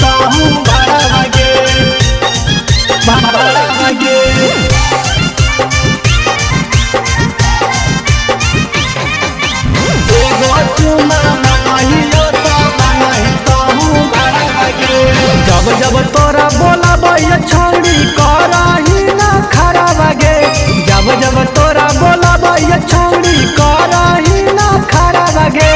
कहूँ भाड़ा भागे भाड़ा भागे। एगो चुमा मांगियो तो मांगही कहूँ भाड़ा भागे। जब जब तोरा बोला भैया छौड़ी करही ना खरा भागे। जब जब तोरा बोला भैया छौड़ी करही ना खरा भागे।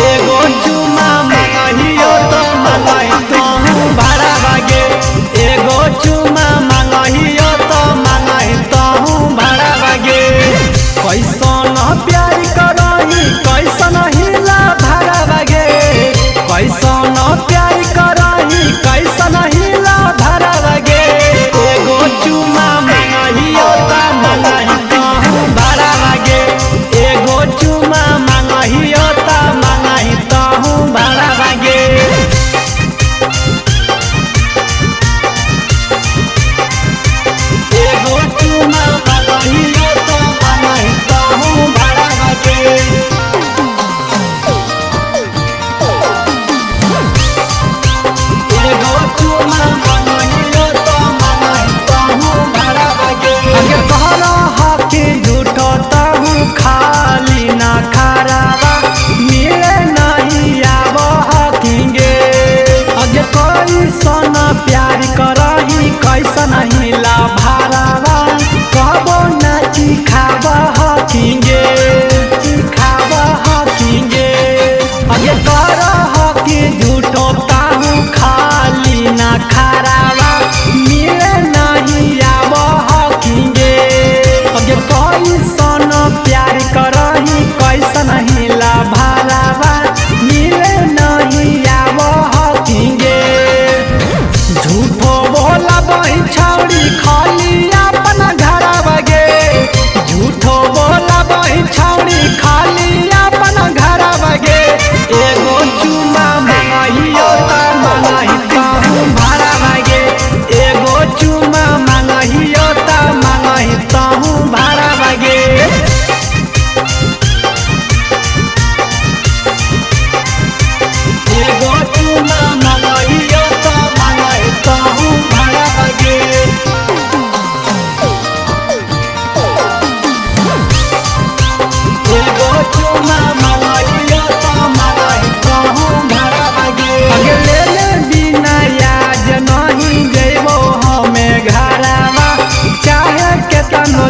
एगो चुमा मांगियो तो मांगही कहूँ भाड़ा भागे। एगो चुमा मांगियो तो मांगही कहूँ भाड़ा भागे। कैसन प्यार करही कैसन हिला भाड़ा भागे। कैसन प्यार करही कैसन हिला भाड़ा भागे। एगो चुमा मांगियो तो मांगही कहूँ भाड़ा भागे। एगो चुमा मांगियो तो मांगही कहूँ भाड़ा भागे। एगो चुमा मांगियो तो मांगही कहूँ भाड़ा भागे। एगो चुमा मांगियो तो मांगही कहूँ भाड़ा भागे। अगे कहला हकी झूठो तहु खाली ना खराबा मिले नहीं आब हकीगे। अगे कैसन प्यार करही कैसन हिला भारावा कहबो नाची खाब हकीगे खाब हकीगे। अगे कर हकी झूठो ताहू खाली ना खराबा मिले नहीं आब हकीगे। अगे कैसन प्यार करही कैसन हिला भारावा मिले नहीं आब हकीगे। झूठो बोला बही छौड़ी खाली अपन घर बगे। झूठो बोला बही छौड़ी खाली अपन घर बगे। एगो चुमा मांगियो तो मांगही कहूँ भाड़ा भागे। एगो चुमा मांगियो तो मांगही कहूँ भाड़ा भागे। एगो चुमा मांगियो तो मांगही कहूँ भाड़ा भागे। एगो चुमा मांगियो तो मांगही कहूँ भाड़ा भागे। अगे ले ले बिना याज नहीं जइबो हमें घरवा चाहे केतनो